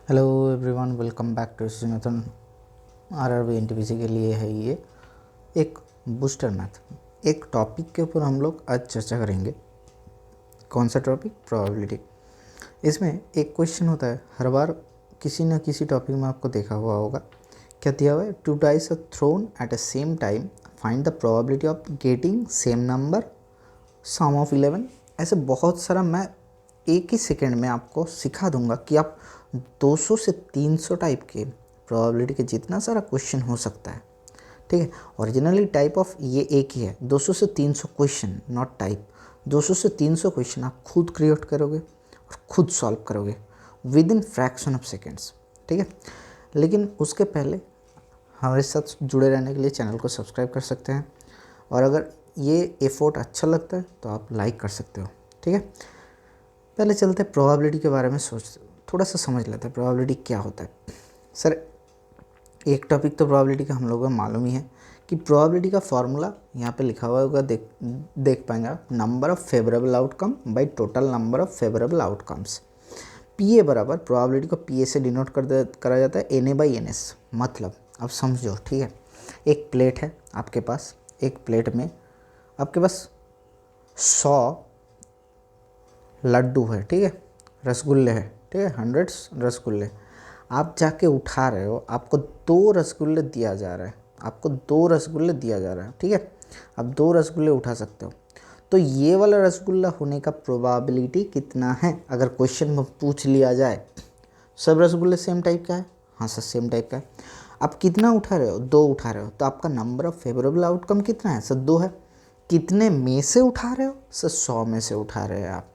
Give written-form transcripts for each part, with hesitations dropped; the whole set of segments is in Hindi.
Hello everyone, welcome back to सिनेथन। आरआरबी एनटीपीसी के लिए है ये एक बूस्टर मैथ। एक टॉपिक के ऊपर हम लोग आज चर्चा करेंगे। कौन सा टॉपिक? प्रोबेबिलिटी। इसमें एक क्वेश्चन होता है, हर बार किसी न किसी टॉपिक में आपको देखा हुआ होगा। क्या दिया हुआ है? Two dice are thrown at a same time, find the probability of getting same number, sum of 11। ऐसे बहुत सारा मैं एक ही सेकेंड में आपको सिखा दूंगा कि आप 200 से 300 टाइप के प्रोबेबिलिटी के जितना सारा क्वेश्चन हो सकता है। ठीक है, ओरिजिनली टाइप ऑफ ये एक ही है, 200 से 300 क्वेश्चन, नॉट टाइप। 200 से 300 क्वेश्चन आप खुद क्रिएट करोगे और खुद सॉल्व करोगे with in fraction of seconds. ठीक है, लेकिन उसके पहले हमारे साथ जुड़े रहने के लिए चैनल को सब्सक्राइब कर सकते हैं, और अगर ये एफर्ट अच्छा लगता है तो आप लाइक कर सकते हो। ठीक है, पहले चलते हैं प्रोबेबिलिटी के बारे में, थोड़ा सा समझ लेते हैं प्रोबेबिलिटी क्या होता है। सर, एक टॉपिक तो प्रोबेबिलिटी का हम लोगों को मालूम ही है कि प्रोबेबिलिटी का फॉर्मूला यहाँ पे लिखा हुआ होगा, देख पाएंगे आप। Number of favourable outcome by total number of favourable outcomes. P A बराबर, प्रोबेबिलिटी को पी ए से डिनोट करा जाता है N A by N S. मतलब अब समझो, ठीक है, एक प्लेट है आपके पास, एक प्लेट में आपके पास 100 लड्डू है, ठीक है, रसगुल्ले हैं, ठीक है, 100 रसगुल्ले। आप जाके उठा रहे हो, आपको 2 रसगुल्ले दिया जा रहा है, आपको 2 रसगुल्ले दिया जा रहा है, ठीक है। अब 2 रसगुल्ले उठा सकते हो, तो ये वाला रसगुल्ला होने का प्रोबेबिलिटी कितना है? अगर क्वेश्चन में पूछ लिया जाए सब रसगुल्ले सेम टाइप का है, हाँ सर सेम टाइप का है, आप कितना उठा रहे हो? 2 उठा रहे हो, तो आपका नंबर ऑफ फेवरेबल आउटकम कितना है? सर 2 है। कितने में से उठा रहे हो? सर 100 में से उठा रहे हैं आप।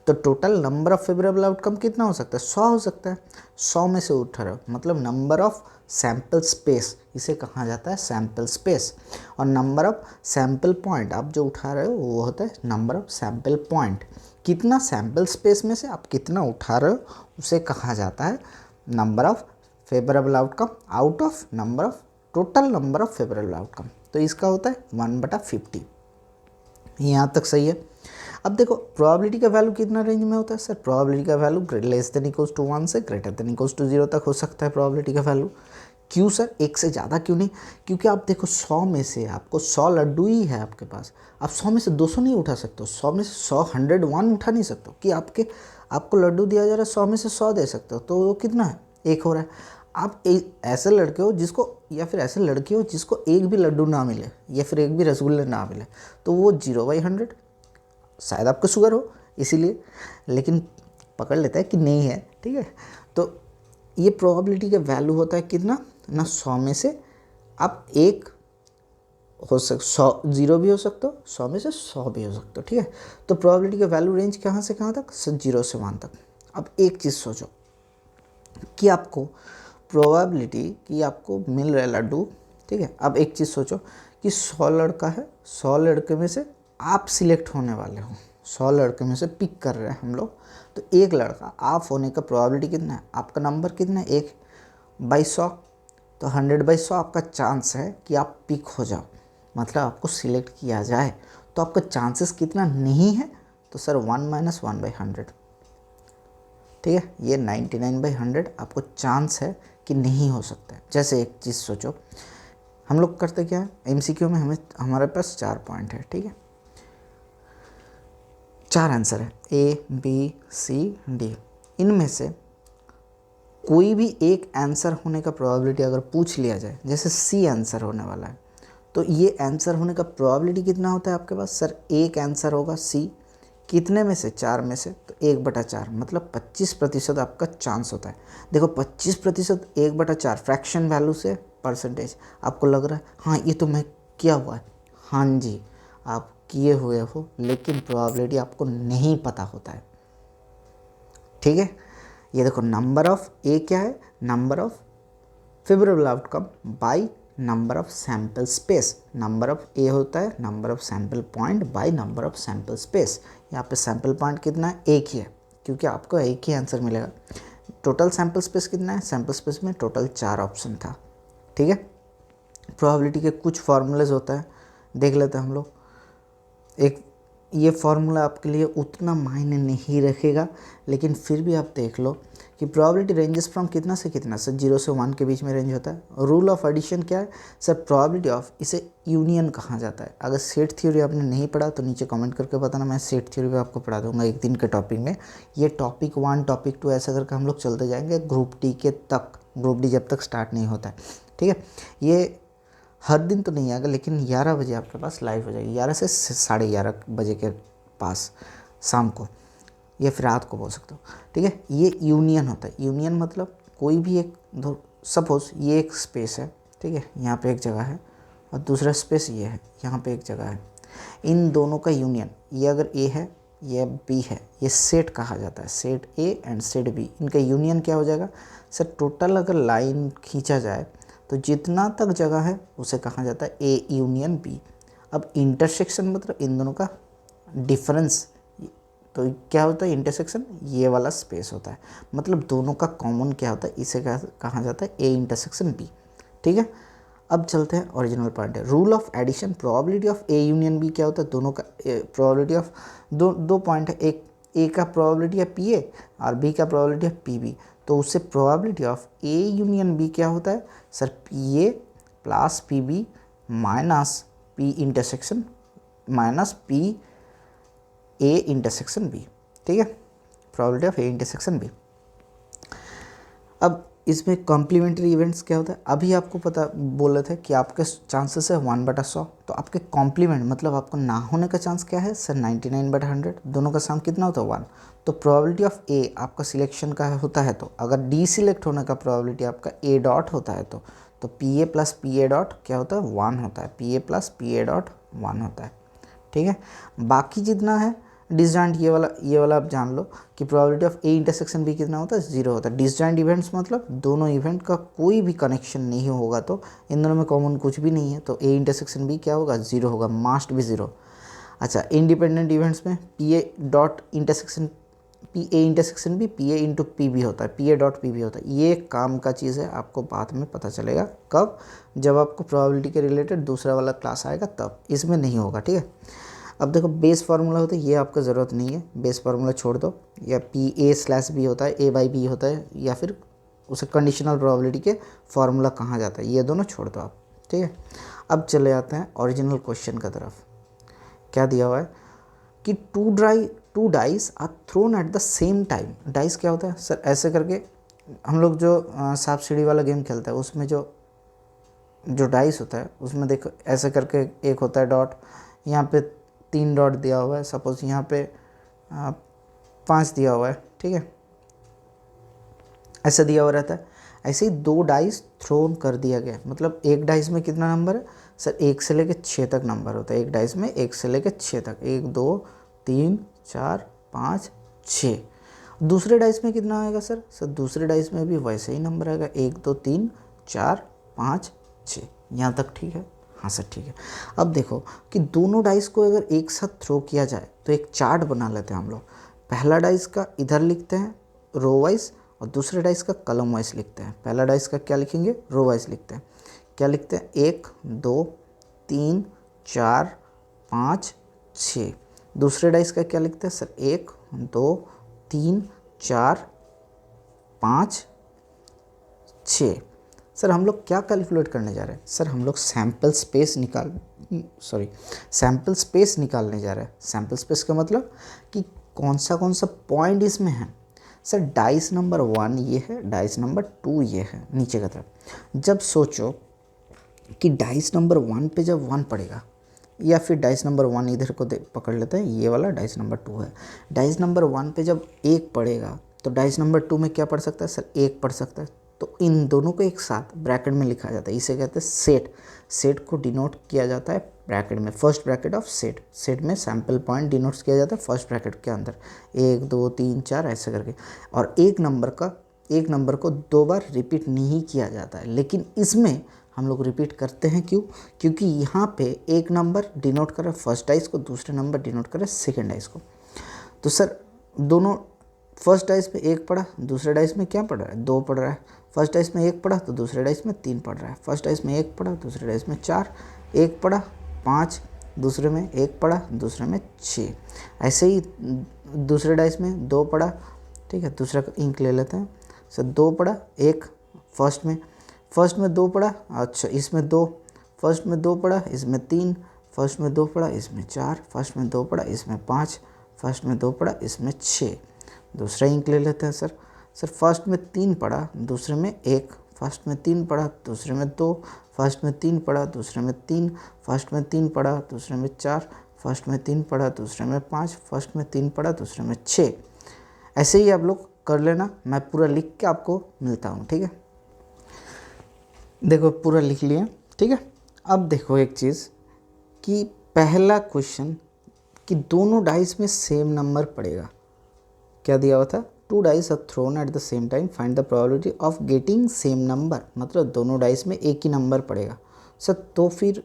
तो total number of favourable outcome कितना हो सकता है? 100 हो सकता है। 100 में से उठा रहे हो, मतलब नंबर ऑफ सैम्पल स्पेस, इसे कहा जाता है सैम्पल स्पेस। और नंबर ऑफ सैम्पल पॉइंट, आप जो उठा रहे हो वो होता है नंबर ऑफ सैम्पल पॉइंट। कितना सैम्पल स्पेस में से आप कितना उठा रहे हो उसे कहा जाता है number of favourable outcome out of number of total number of favourable outcome. तो इसका होता है 1/50। यहाँ तक सही है। अब देखो प्रोबेबिलिटी का वैल्यू कितना रेंज में होता है? सर प्रोबेबिलिटी का value less than equals to 1 से ग्रेटर देन इक्वल्स टू 0 तक हो सकता है प्रोबेबिलिटी का वैल्यू। क्यों सर? एक से ज़्यादा क्यों नहीं? क्योंकि आप देखो 100 में से आपको 100 लड्डू ही है आपके पास, आप 100 में से 200 नहीं उठा सकते हो, 100 में से 100 101 उठा नहीं सकते हो कि आपको लड्डू दिया जा रहा है, 100 में से 100 दे सकते हो, तो वो कितना है? एक हो रहा है। आप ऐसे लड़के हो जिसको, या फिर ऐसे लड़की हो जिसको एक भी लड्डू ना मिले या फिर एक भी रसगुल्ले ना मिले, तो वो 0/100। शायद आपको शुगर हो इसीलिए, लेकिन पकड़ लेता है कि नहीं है, ठीक है। तो ये प्रोबेबिलिटी का वैल्यू होता है कितना ना, 100 में से आप एक हो 100 0 भी हो सकते हो, 100 में से 100 भी हो सकते हो, ठीक है। तो प्रोबेबिलिटी का वैल्यू रेंज कहाँ से कहाँ तक? 0 से 1 तक। अब एक चीज़ सोचो कि आपको प्रोबेबिलिटी कि आपको मिल रहा है लड्डू, ठीक है। अब एक चीज़ सोचो कि 100 लड़का है, 100 लड़के में से आप सिलेक्ट होने वाले हो, 100 लड़के में से पिक कर रहे हैं हम लोग, तो एक लड़का आप होने का प्रोबेबिलिटी कितना है? आपका नंबर कितना है? 1/100। तो 100/100 आपका चांस है कि आप पिक हो जाओ, मतलब आपको सिलेक्ट किया जाए। तो आपका चांसेस कितना नहीं है? तो सर 1 - 1/100, ठीक है। ये 99/100 आपको चांस है कि नहीं हो सकता है। जैसे एक चीज़ सोचो, हम लोग करते क्या है, एमसीक्यू में हमारे पास 4 पॉइंट है, ठीक है, 4 आंसर है, ए बी सी डी। इनमें से कोई भी एक आंसर होने का प्रोबेबिलिटी अगर पूछ लिया जाए, जैसे सी आंसर होने वाला है, तो ये आंसर होने का प्रोबेबिलिटी कितना होता है आपके पास? सर एक आंसर होगा सी, कितने में से? 4 में से, तो 1/4, मतलब 25% आपका चांस होता है। देखो 25%, 1/4 फ्रैक्शन वैल्यू से परसेंटेज। आपको लग रहा है हाँ ये तो मैं किया हुआ है, हाँ जी आप किए हुए हो, लेकिन प्रोबेबिलिटी आपको नहीं पता होता है, ठीक है। ये देखो नंबर ऑफ ए क्या है? Number of favourable outcome by number of sample space. Number of A होता है number of sample point by number of sample space. यहाँ पे सैम्पल पॉइंट कितना है? एक ही है, क्योंकि आपको एक ही आंसर मिलेगा। टोटल सैम्पल स्पेस कितना है? सैम्पल स्पेस में टोटल 4 ऑप्शन था, ठीक है। प्रोबेबिलिटी के कुछ फॉर्मूलेज होता है, देख लेते हैं हम लोग। एक ये फार्मूला आपके लिए उतना मायने नहीं रखेगा, लेकिन फिर भी आप देख लो कि प्रोबेबिलिटी रेंजेस फ्रॉम कितना से कितना, सर 0 से 1 के बीच में रेंज होता है। रूल ऑफ एडिशन क्या है सर, प्रोबेबिलिटी ऑफ, इसे यूनियन कहा जाता है। अगर सेट थ्योरी आपने नहीं पढ़ा तो नीचे कमेंट करके बताना, मैं सेट थ्योरी भी आपको पढ़ा दूंगा एक दिन के टॉपिक में। ये टॉपिक 1 टॉपिक 2 ऐसा करके हम लोग चलते जाएंगे ग्रुप डी के तक, ग्रुप डी जब तक स्टार्ट नहीं होता है, ठीक है। ये हर दिन तो नहीं आएगा, लेकिन 11 बजे आपके पास लाइव हो जाएगी, 11 से 11:30 बजे के पास शाम को, या फिर रात को बोल सकते हो, ठीक है। ये यूनियन होता है। यूनियन मतलब कोई भी एक, सपोज ये एक स्पेस है, ठीक है, यहाँ पे एक जगह है, और दूसरा स्पेस ये है, यहाँ पे एक जगह है, इन दोनों का यूनियन, ये अगर ए है ये बी है, ये सेट कहा जाता है। Set A and set B, इनका यूनियन क्या हो जाएगा सर, टोटल अगर लाइन खींचा जाए तो जितना तक जगह है उसे कहा जाता है ए यूनियन बी। अब इंटरसेक्शन मतलब इन दोनों का डिफरेंस, तो क्या होता है इंटरसेक्शन, ये वाला स्पेस होता है, मतलब दोनों का कॉमन क्या होता है, इसे कहा जाता है ए इंटरसेक्शन बी, ठीक है। अब चलते हैं ओरिजिनल पॉइंट है, rule of addition, probability of A union B क्या होता है, दोनों का प्रोबेबिलिटी ऑफ दो पॉइंट है, एक ए का प्रोबेबिलिटी है पी ए और बी का प्रोबेबिलिटी है पी बी, तो उससे probability of A union B क्या होता है sir, P A plus P B minus P intersection minus P A intersection B, ठीक है, probability of A intersection B. अब इसमें कॉम्प्लीमेंट्री इवेंट्स क्या होता है, अभी आपको पता बोल रहे थे कि आपके चांसेस है 1/100, तो आपके कॉम्प्लीमेंट मतलब आपको ना होने का चांस क्या है सर 99/100, दोनों का सम कितना होता है 1। तो प्रोबेबिलिटी ऑफ ए आपका सिलेक्शन का होता है, तो अगर डी सिलेक्ट होने का प्रोबेबिलिटी आपका ए डॉट होता है तो P A plus P A dot क्या होता है 1 होता है, P A plus P A dot 1 होता है, ठीक है। बाकी जितना है डिसजॉइंट, ये वाला आप जान लो कि probability of A intersection B कितना होता है 0 होता है। डिसजॉइंट इवेंट्स मतलब दोनों इवेंट का कोई भी कनेक्शन नहीं होगा, तो इन दोनों में कॉमन कुछ भी नहीं है, तो ए इंटरसेक्शन बी क्या होगा 0 होगा, मास्ट भी 0। अच्छा, इंडिपेंडेंट इवेंट्स में P A dot intersection P A intersection भी P A into P B होता है, P A dot P B होता है। ये काम का चीज़ है, आपको बाद में पता चलेगा कब, जब आपको प्रोबेबिलिटी के रिलेटेड दूसरा वाला क्लास आएगा तब, इसमें नहीं होगा, ठीक है। अब देखो बेस फार्मूला होता है, ये आपको ज़रूरत नहीं है, बेस फार्मूला छोड़ दो, या पी ए स्लैश बी होता है, ए बाई बी होता है, या फिर उसे कंडीशनल प्रोबेबिलिटी के फार्मूला कहा जाता है, ये दोनों छोड़ दो आप, ठीक है। अब चले आते हैं ओरिजिनल क्वेश्चन की तरफ। क्या दिया हुआ है कि two dice are thrown at the same time. Dice क्या होता है सर, ऐसे करके हम लोग जो सांप सीढ़ी वाला गेम खेलते हैं उसमें जो डाइस होता है उसमें देखो ऐसे करके एक होता है डॉट, यहाँ पे 3 डॉट दिया हुआ है, सपोज यहाँ पे 5 दिया हुआ है, ठीक है, ऐसा दिया हुआ रहता है। ऐसे ही 2 डाइस थ्रोन कर दिया गया, मतलब एक डाइस में कितना नंबर है सर, 1 से लेकर 6 तक नंबर होता है, एक डाइस में 1 से लेकर 6 तक, 1 2 3 4 5 6। दूसरे डाइस में कितना आएगा सर, दूसरे डाइस में भी वैसे ही नंबर आएगा, 1 2 3 4 5 6, यहाँ तक ठीक है, हाँ सर ठीक है। अब देखो कि दोनों डाइस को अगर एक साथ थ्रो किया जाए तो एक चार्ट बना लेते हैं हम लोग। पहला डाइस का इधर लिखते हैं रो वाइज, और दूसरे डाइस का कलम वाइज लिखते हैं। पहला डाइस का क्या लिखेंगे, रो वाइज लिखते हैं, क्या लिखते हैं 1 2 3 4 5 6। दूसरे डाइस का क्या लिखते हैं सर, 1 2 3 4 5 6। सर हम लोग क्या कैलकुलेट करने जा रहे हैं सर, हम लोग सैम्पल स्पेस निकालने जा रहे हैं। सैम्पल स्पेस का मतलब कि कौन सा पॉइंट इसमें है। सर डाइस नंबर 1 ये है, डाइस नंबर 2 ये है, नीचे की तरफ। जब सोचो कि डाइस नंबर 1 पे जब 1 पड़ेगा, या फिर डाइस नंबर 1 इधर को पकड़ लेते हैं, ये वाला डाइस नंबर 2 है। डाइस नंबर 1 पे जब 1 पड़ेगा तो डाइस नंबर 2 में क्या पढ़ सकता है सर, 1 पढ़ सकता है। तो इन दोनों को एक साथ ब्रैकेट में लिखा जाता है, इसे कहते हैं सेट। सेट को डिनोट किया जाता है ब्रैकेट में, first bracket of set. Set में सैम्पल पॉइंट डिनोट किया जाता है फर्स्ट ब्रैकेट के अंदर, 1 2 3 4 ऐसे करके। और एक नंबर को 2 बार रिपीट नहीं किया जाता है, लेकिन इसमें हम लोग रिपीट करते हैं, क्यों? क्योंकि यहाँ पे एक नंबर डिनोट कर रहा है फर्स्ट डाइस को, दूसरे नंबर डिनोट कर रहा है सेकेंड डाइस को। तो सर दोनों फर्स्ट डाइस में 1 पढ़ा, दूसरे डाइस में क्या पढ़ रहा है 2 पढ़ रहा है। फर्स्ट डाइस में 1 पढ़ा तो दूसरे डाइस में 3 पढ़ रहा है। फर्स्ट डाइस में 1 पढ़ा, दूसरे डाइस में 4, 1 पढ़ा 5, दूसरे में 1 पड़ा, दूसरे में 6। ऐसे ही दूसरे डाइस में 2 पड़ा, ठीक है, दूसरा इंक ले लेते हैं सर। 2 पड़ा, 1 फर्स्ट में 2 पड़ा, अच्छा इसमें 2, फर्स्ट में 2 पड़ा, इसमें 3, फर्स्ट में 2 पड़ा, इसमें 4, फर्स्ट में 2 पड़ा, इसमें 5, फर्स्ट में 2 पड़ा, इसमें 6। दूसरा इंक ले लेते हैं सर। फर्स्ट में 3 पड़ा, दूसरे में 1, फर्स्ट में 3 पड़ा, दूसरे में 2, फर्स्ट में 3 पड़ा, दूसरे में 3, फर्स्ट में 3 पड़ा, दूसरे में 4, फर्स्ट में 3 पड़ा, दूसरे में 5, फर्स्ट में 3 पड़ा, दूसरे में 6। ऐसे ही आप लोग कर लेना, मैं पूरा लिख के आपको मिलता हूँ, ठीक है। देखो पूरा लिख लिया, ठीक है। अब देखो एक चीज़ कि पहला क्वेश्चन कि दोनों डाइस में सेम नंबर पड़ेगा। क्या दिया हुआ था? 2 dice are thrown at the same time, find the probability of getting same number. मतलब दोनों डाइस में एक ही नंबर पड़ेगा सर। तो फिर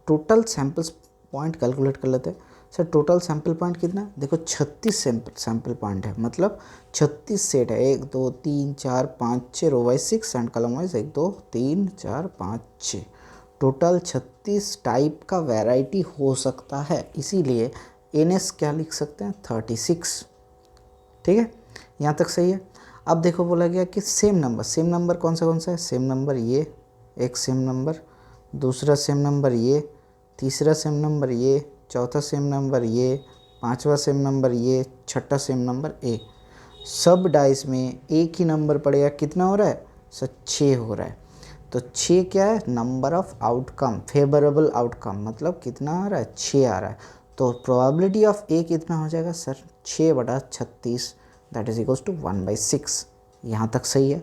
टोटल सैम्पल्स पॉइंट कैलकुलेट कर लेते हैं सर। टोटल सैम्पल पॉइंट कितना है? देखो 36 सैम्पल पॉइंट है, मतलब 36 सेट है। 1 2 3 4 5 6, row wise 6 and column wise 1 2 3 4 5 6। Total 36 type का वैरायटी हो सकता है, इसीलिए NS क्या लिख सकते हैं? 36, ठीक है। यहाँ तक सही है। अब देखो बोला गया कि सेम नंबर कौन सा है? सेम नंबर ये, एक सेम नंबर, दूसरा सेम नंबर ये, तीसरा सेम नंबर ये, चौथा सेम नंबर ये, पांचवा सेम नंबर ये, छठा सेम नंबर ए। सब डाइस में एक ही नंबर पड़ेगा। कितना हो रहा है सर? 6 हो रहा है। तो 6 क्या है? Number of outcome, favourable outcome, मतलब कितना आ रहा है? 6 आ रहा है। तो प्रोबेबिलिटी ऑफ ए कितना हो जाएगा sir? 6/36, that is equals to 1/6। यहाँ तक सही है।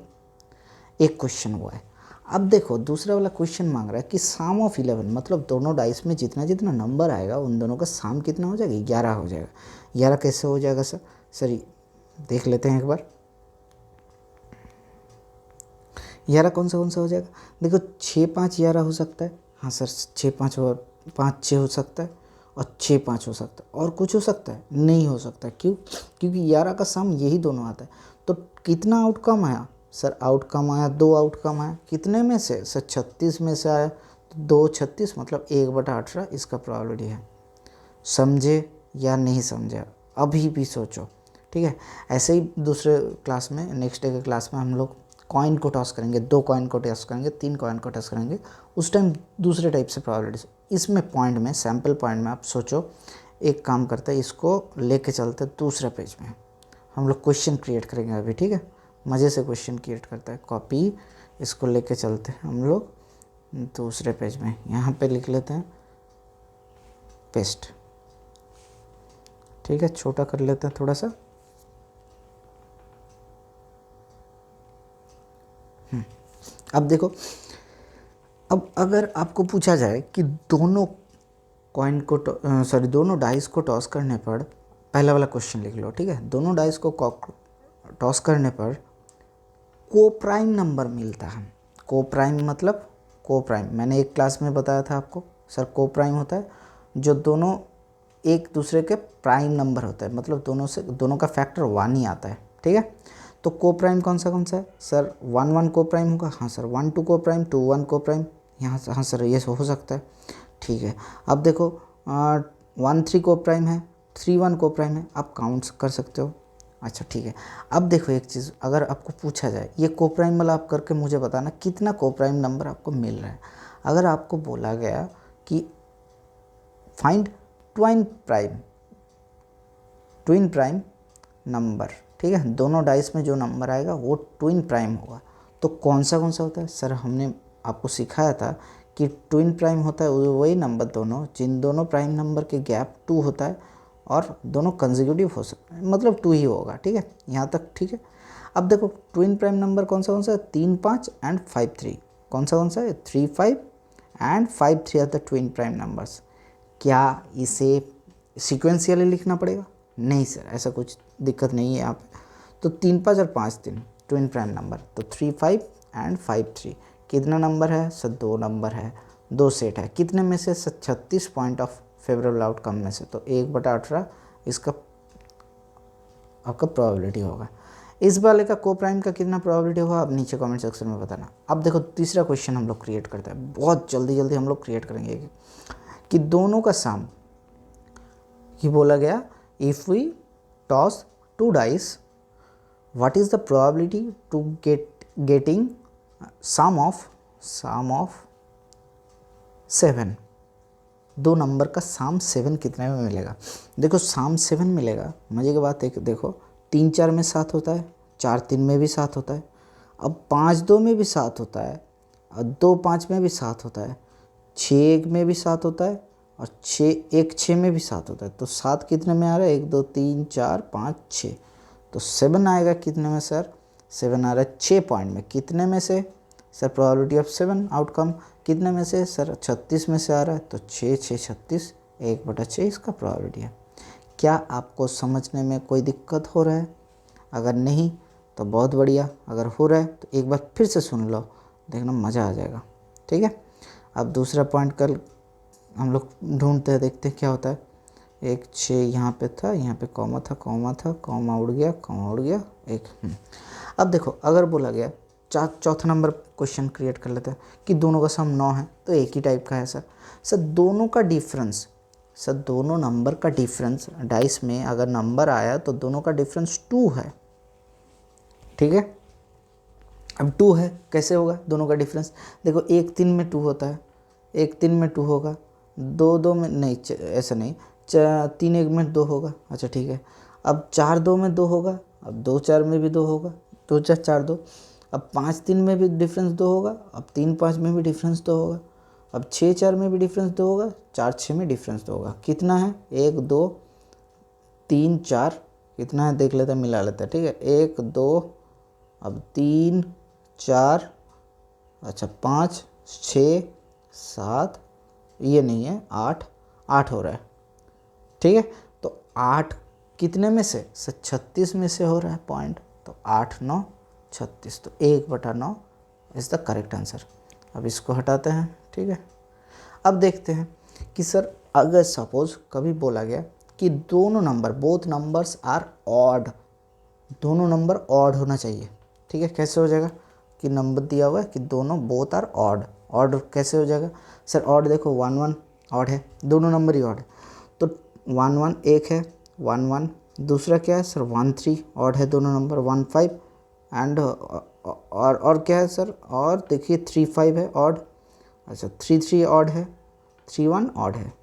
एक क्वेश्चन हुआ है। अब देखो दूसरा वाला क्वेश्चन मांग रहा है कि सम ऑफ 11, मतलब दोनों डाइस में जितना जितना नंबर आएगा उन दोनों का सम कितना हो जाएगा? 11 हो जाएगा। 11 कैसे हो जाएगा सर? सर देख लेते हैं एक बार। 11 कौन सा हो जाएगा? देखो 6 5 11 हो सकता है। हाँ सर 6 5 और 5 6 हो सकता है, और 6 5 हो सकता है। और कुछ हो सकता है? नहीं हो सकता। क्यों? क्योंकि 11 का सम यही दोनों आता है। तो कितना आउटकम आया सर? आउटकम आया 2 आउटकम आया। कितने में से सर? 36 में से आया। तो 2 36 मतलब 1/18 इसका प्रोबेबिलिटी है। समझे या नहीं समझे? अभी भी सोचो, ठीक है। ऐसे ही दूसरे क्लास में, नेक्स्ट डे के क्लास में हम लोग कॉइन को टॉस करेंगे, 2 कॉइन को टॉस करेंगे, 3 कॉइन को टॉस करेंगे। उस टाइम दूसरे टाइप से प्रोबेबिलिटीज। इसमें पॉइंट में, सैम्पल पॉइंट में आप सोचो। एक काम करते हैं, इसको लेके चलते दूसरे पेज में। हम लोग क्वेश्चन क्रिएट करेंगे अभी, ठीक है। मज़े से क्वेश्चन क्रिएट करता है। कॉपी, इसको लेके चलते हैं हम लोग दूसरे पेज में। यहाँ पे लिख लेते हैं पेस्ट, ठीक है। छोटा कर लेते हैं थोड़ा सा। अब देखो, अब अगर आपको पूछा जाए कि दोनों कॉइन को दोनों डाइस को टॉस करने पर, पहला वाला क्वेश्चन लिख लो, ठीक है। दोनों डाइस को टॉस करने पर को प्राइम नंबर मिलता है। को प्राइम मतलब को प्राइम, मैंने एक क्लास में बताया था आपको सर। को प्राइम होता है जो दोनों एक दूसरे के प्राइम नंबर होता है, मतलब दोनों का फैक्टर 1 ही आता है, ठीक है। तो को प्राइम कौन सा है सर? 1 1 को प्राइम होगा। हाँ सर 1 2 को प्राइम, 2 1 को प्राइम। यहाँ हाँ सर ये हो सकता है, ठीक है। अब देखो 1 3 को प्राइम है, 3 1 को प्राइम है। आप काउंट कर सकते हो। अच्छा ठीक है। अब देखो एक चीज़, अगर आपको पूछा जाए ये को प्राइम वाला, आप करके मुझे बताना कितना को प्राइम नंबर आपको मिल रहा है। अगर आपको बोला गया कि फाइंड ट्वाइन प्राइम नंबर, ठीक है, दोनों डाइस में जो नंबर आएगा वो ट्विन प्राइम होगा। तो कौन सा होता है सर? हमने आपको सिखाया था कि ट्विन प्राइम होता है वही नंबर दोनों जिन दोनों प्राइम नंबर के गैप 2 होता है और दोनों कंसेक्यूटिव हो सकते हैं, मतलब 2 ही होगा, ठीक है। यहाँ तक ठीक है। अब देखो ट्विन प्राइम नंबर कौन सा है? 3 5 एंड 5 3। कौन सा है? 3 5 and 5 3 are the twin prime numbers. क्या इसे सिक्वेंशियली लिखना पड़ेगा? नहीं सर, ऐसा कुछ दिक्कत नहीं है यहाँ पे। तो 3 5 और 5 3 ट्विन प्राइम नंबर। तो 3 5 एंड 5 3 कितना नंबर है सर? 2 नंबर है, 2 सेट है। कितने में से sir? 36 point of favourable outcome में से। तो 1/18 इसका आपका प्रोबेबिलिटी होगा। इस वाले का को प्राइम का कितना प्रोबेबिलिटी होगा आप नीचे कमेंट सेक्शन में बताना। अब देखो तीसरा क्वेश्चन हम लोग क्रिएट करते हैं, बहुत जल्दी हम लोग क्रिएट करेंगे कि दोनों का सम, कि बोला गया if we toss 2 dice what is the probability to getting sum of 7, दो नंबर का सम 7 कितने में मिलेगा। देखो सम 7 मिलेगा, मजे की बात है कि देखो 3 4 में 7 होता है, 4 3 में भी 7 होता है, अब 5 2 में भी 7 होता है, और 2 5 में भी 7 होता है, 6 1 में भी 7 होता है, और 6 1 6 में भी 7 होता है। तो 7 कितने में आ रहा है, 1 2 3 4 5 6, तो 7 आएगा कितने में सर, 7 आ रहा है 6 पॉइंट में। कितने में से सर, प्रोबेबिलिटी ऑफ 7 आउटकम कितने में से सर, 36 में से आ रहा है, तो 6 6 36, 1/6 इसका प्रोबेबिलिटी है। क्या आपको समझने में कोई दिक्कत हो रहा है? अगर नहीं तो बहुत बढ़िया, अगर हो रहा है तो एक बार फिर से सुन लो, देखना मज़ा आ जाएगा। ठीक है, अब दूसरा पॉइंट कल हम लोग ढूंढते हैं, देखते हैं क्या होता है। 1 6 यहाँ पे था, यहाँ पे कॉमा था, कॉमा उड़ गया एक। अब देखो अगर बोला गया चौथा नंबर क्वेश्चन क्रिएट कर लेते हैं कि दोनों का सम 9 है, तो एक ही टाइप का है सर दोनों का डिफरेंस, सर दोनों नंबर का डिफरेंस डाइस में अगर नंबर आया तो दोनों का डिफरेंस 2 है। ठीक है, अब 2 है, कैसे होगा दोनों का डिफरेंस, देखो 1 3 में 2 होता है, 1 3 में 2 होगा, 2 2 में नहीं, ऐसा नहीं, 3 1 में 2 होगा। अच्छा ठीक है, अब 4 2 में 2 होगा, अब 2 4 में भी 2 होगा, 2 4 4 2, अब 5 3 में भी डिफरेंस 2 होगा, अब 3 5 में भी डिफरेंस 2 होगा, अब 6 4 में भी डिफरेंस 2 होगा, 4 6 में डिफरेंस 2 होगा। कितना है, 1 2 3 4, कितना है देख लेते हैं, मिला लेते हैं। ठीक है, 1 2, अब 3 4, अच्छा 5 6 7, ये नहीं है 8 8 हो रहा है। ठीक है, तो 8 कितने में से सर, 36 में से हो रहा है पॉइंट, तो 8 9 36, तो 1/9 इज़ द करेक्ट आंसर। अब इसको हटाते हैं। ठीक है, अब देखते हैं कि सर अगर सपोज कभी बोला गया कि दोनों number, both numbers are odd, दोनों नंबर ऑड होना चाहिए। ठीक है, कैसे हो जाएगा कि नंबर दिया हुआ है कि दोनों बोथ आर ऑड, ऑड कैसे हो जाएगा सर, ऑड देखो 1 1 ऑड है, दोनों नंबर ही ऑड है, तो 1 1 एक है, 1 1 दूसरा क्या है सर, 1 3 ऑड है दोनों नंबर, 1 5 एंड और क्या है सर, और देखिए 3 5 है ऑड, अच्छा 3 3 ऑड है, 3 1 ऑड है,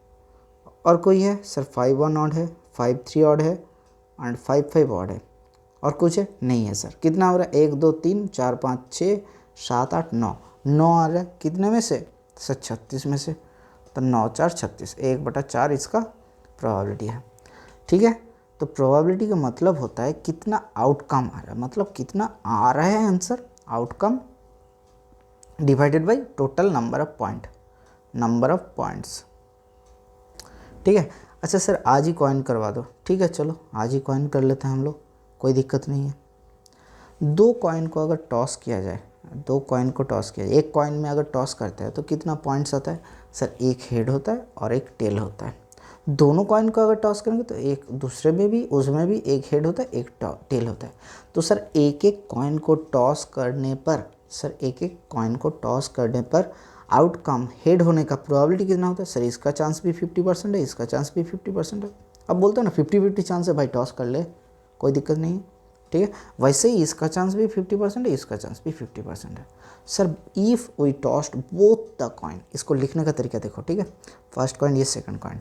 और कोई है सर 5 1 ऑड है, 5 3 ऑड है एंड 5 5 ऑड है, और कुछ है नहीं है सर। कितना हो रहा है, 1 2 3 4 5 6 7 8 9, 9 आ रहा है कितने में से सर, 36 में से, तो 9 4 36, 1/4 इसका प्रोबेबिलिटी है। ठीक है, तो प्रोबेबिलिटी का मतलब होता है कितना आउटकम आ रहा है, मतलब कितना आ रहा है answer, outcome divided by total number of points. ठीक है, अच्छा सर आज ही कॉइन करवा दो, ठीक है चलो आज ही कॉइन कर लेते हैं हम लोग, कोई दिक्कत नहीं है। 2 कॉइन को अगर टॉस किया जाए, 2 कॉइन को टॉस किया जाए, एक कॉइन में अगर टॉस करते हैं तो कितना पॉइंट्स आता है सर, एक हेड होता है और एक टेल होता है। दोनों कॉइन को अगर टॉस करेंगे तो एक दूसरे में भी, उसमें भी एक हेड होता है, एक टेल होता है। तो सर एक एक कॉइन को टॉस करने पर, सर एक एक कॉइन को टॉस करने पर आउटकम हेड होने का प्रोबेबिलिटी कितना होता है सर, इसका चांस भी 50% है, इसका चांस भी 50% है। अब बोलते हैं ना 50-50 चांस है भाई, टॉस कर ले कोई दिक्कत नहीं है। ठीक है, वैसे ही इसका चांस भी 50% है, इसका चांस भी 50% है। Sir if we tossed both the coin, इसको लिखने का तरीका देखो। ठीक है, फर्स्ट कॉइन ये सेकंड कॉइन,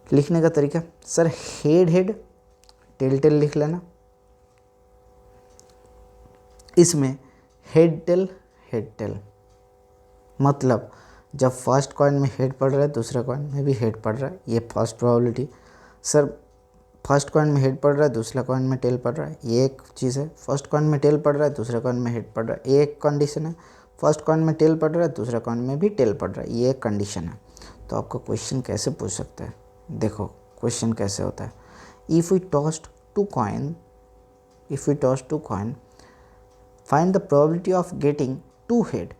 लिखने का तरीका sir head head tail tail लिख लेना, इसमें हेड टेल मतलब जब फर्स्ट कॉइन में हेड पड़ रहा है दूसरा कॉइन में भी हेड पड़ रहा है, ये first probability. Sir first coin में हेड पड़ रहा है दूसरा कॉइन में टेल पड़ रहा है, ये एक चीज़ है। फर्स्ट कॉइन में टेल पड़ रहा है दूसरा कॉइन में हेड पड़ रहा है, ये एक कंडीशन है। फर्स्ट कॉइन में टेल पड़ रहा है दूसरा कॉइन में भी टेल पड़ रहा है, ये एक कंडीशन है। तो आपको क्वेश्चन कैसे पूछ सकते हैं, देखो क्वेश्चन कैसे होता है, if we tossed 2 coin, find the probability of getting 2 head,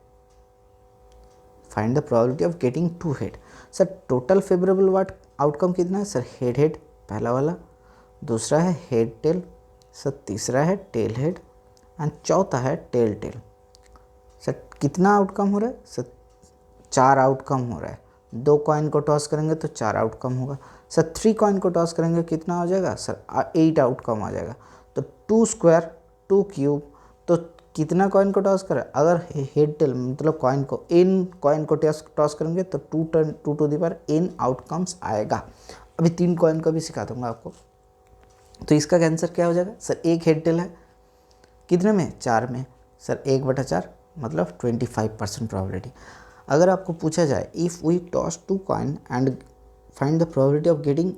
find the probability of getting 2 head. Sir total favourable what outcome कितना है सर, हेड हेड पहला वाला, दूसरा है हेड टेल, सर तीसरा है टेल हेड एंड चौथा है टेल टेल। सर कितना आउटकम हो रहा है सर, 4 आउटकम हो रहा है, 2 कॉइन को टॉस करेंगे तो 4 आउटकम होगा सर। 3 कॉइन को टॉस करेंगे कितना हो जाएगा सर 8 आउटकम आ जाएगा। तो 2 स्क्वायर 2 क्यूब, तो कितना कॉइन को टॉस करें, अगर हेड टेल मतलब कॉइन को n कॉइन को टॉस करेंगे तो 2 to the power n outcomes आएगा। अभी 3 कॉइन का भी सिखा दूंगा आपको। तो इसका आंसर क्या हो जाएगा सर, एक हेड टेल है कितने में 4 में सर 1/4 मतलब 25% प्रोबेबिलिटी। अगर आपको पूछा जाए if we toss 2 coin and find the probability of getting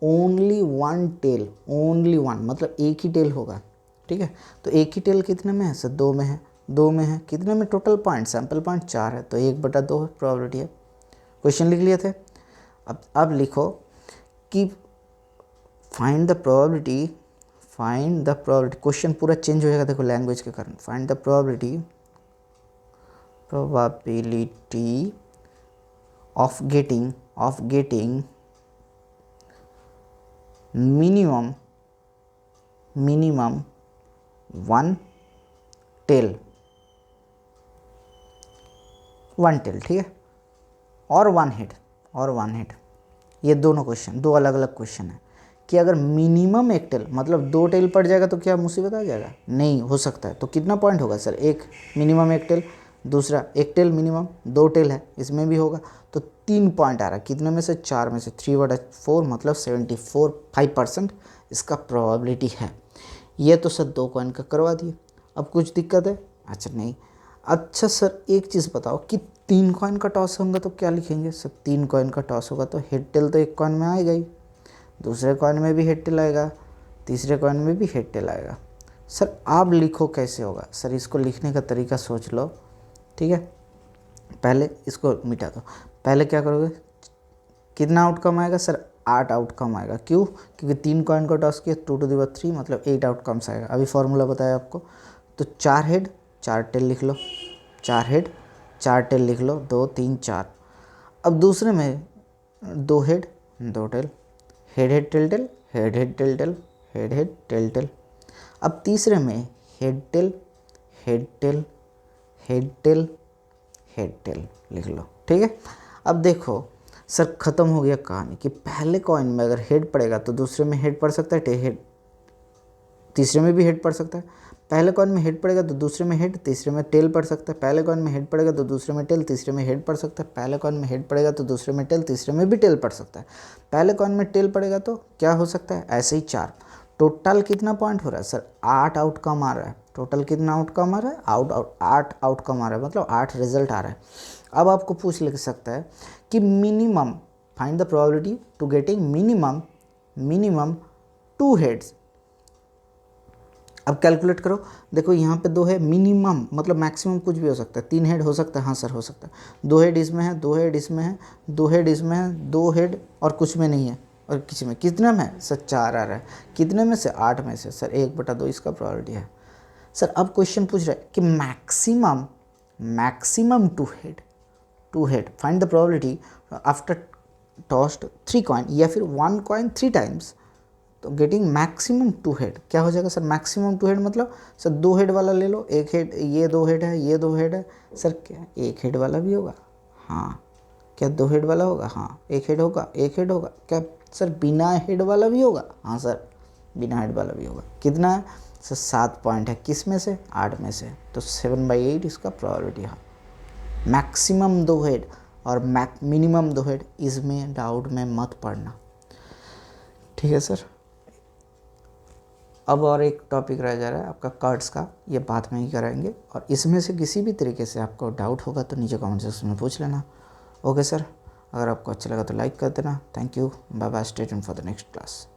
only 1 tail, only 1 मतलब एक ही टेल होगा, ठीक है। तो एक ही टेल कितने में है सर 2 में है, 2 में है कितने में टोटल पॉइंट सैम्पल पॉइंट 4 है, तो 1/2 प्रोबेबिलिटी है। क्वेश्चन लिख लिए थे। अब लिखो कि find the probability, find the probability, question पूरा चेंज हो जाएगा देखो लैंग्वेज के कारण। Find the probability of getting minimum 1 tail, 1 tail, ठीक है, और 1 हेड, ये दोनों क्वेश्चन, 2 अलग अलग क्वेश्चन है कि अगर मिनिमम 1 टेल मतलब 2 टेल पड़ जाएगा तो क्या मुसीबत आ जाएगा, नहीं हो सकता है। तो कितना पॉइंट होगा सर, एक मिनिमम 1 टेल, दूसरा 1 टेल मिनिमम 2 टेल है इसमें भी होगा, तो 3 पॉइंट आ रहा है कितने में से 4 में से, 3/4 मतलब 75% इसका प्रोबेबिलिटी है। ये तो सर 2 कॉइन का करवा दिए। अब कुछ दिक्कत है, अच्छा नहीं। अच्छा सर एक चीज़ बताओ कि 3 कॉइन का टॉस होगा तो क्या लिखेंगे सर, 3 कॉइन का टॉस होगा तो हेड टेल तो एक कॉइन में आएगा ही, दूसरे कॉइन में भी हेड टेल आएगा, तीसरे कॉइन में भी हेड टेल आएगा। सर आप लिखो कैसे होगा सर, इसको लिखने का तरीका सोच लो, ठीक है। पहले इसको मिटा दो, पहले क्या करोगे, कितना आउटकम आएगा सर 8 आउटकम आएगा। क्यों, क्योंकि 3 कॉइन को टॉस किया 2 टू द पावर 3 मतलब 8 आउटकम्स आएगा। अभी फॉर्मूला बताया आपको। तो 4 हेड 4 टेल लिख लो, 4 हेड 4 टेल लिख लो, 2 3 4। अब दूसरे में 2 head 2 tail, head head tail tail, head head tail tail, head head tail tail. अब तीसरे में head tail head tail, head tail head tail लिख लो, ठीक है। अब देखो सर ख़त्म हो गया कहानी कि पहले कॉइन में अगर हेड पड़ेगा तो दूसरे में हेड पड़ सकता है, हेड तीसरे में भी हेड पड़ सकता है। पहले कॉइन में हेड पड़ेगा तो दूसरे में हेड, तीसरे में टेल पड़ सकता है। पहले कॉइन में हेड पड़ेगा तो दूसरे में टेल, तीसरे में हेड पड़ सकता है। पहले कॉइन में हेड पड़ेगा तो दूसरे में टेल, तीसरे में भी टेल पड़ सकता है। पहले कॉइन में टेल पड़ेगा तो क्या हो सकता है, ऐसे ही 4। टोटल कितना पॉइंट हो रहा है सर, 8 आउटकम आ रहा है। टोटल कितना आउटकम आ रहा है, 8 आउटकम आ रहा है, मतलब 8 रिजल्ट आ रहा है। अब आपको पूछ लिख सकता है कि minimum find the probability to getting minimum 2 heads. अब कैलकुलेट करो, देखो यहाँ पे 2 है, मिनिमम मतलब मैक्सिमम कुछ भी हो सकता है, 3 हेड हो सकता है, हाँ सर हो सकता है। 2 हेड इसमें है, 2 हेड इसमें है, 2 हेड इसमें है, 2 हेड और कुछ में नहीं है, और किसी में कितने में है सर 4 आ रहा है, कितने में से 8 में से सर 1/2 इसका प्रोबेबिलिटी है। सर अब क्वेश्चन पूछ रहा है कि maximum 2 head find the probability after tossed 3 coin या फिर 1 कॉइन 3 टाइम्स तो गेटिंग मैक्सिमम 2 हेड। क्या हो जाएगा सर, मैक्सिमम 2 हेड मतलब सर 2 हेड वाला ले लो, एक हेड, ये 2 हेड है, ये 2 हेड है सर, क्या 1 हेड वाला भी होगा, हाँ क्या 2 हेड वाला होगा, हाँ 1 हेड होगा, 1 हेड होगा, क्या सर बिना हेड वाला भी होगा, हाँ सर बिना हेड वाला भी होगा। कितना है सर 7 पॉइंट है, किस में से 8 में से, तो 7/8 इसका प्रोबेबिलिटी है। मैक्सिमम 2 हेड और मिनिमम 2 हेड, इसमें डाउट में मत पड़ना, ठीक है सर। अब और एक टॉपिक रह जा रहा है आपका कार्ड्स का, ये बाद में ही कराएंगे, और इसमें से किसी भी तरीके से आपको डाउट होगा तो नीचे कमेंट सेक्शन में पूछ लेना। ओके सर, अगर आपको अच्छा लगा तो लाइक कर देना। Thank you, bye bye, stay tuned for the next class.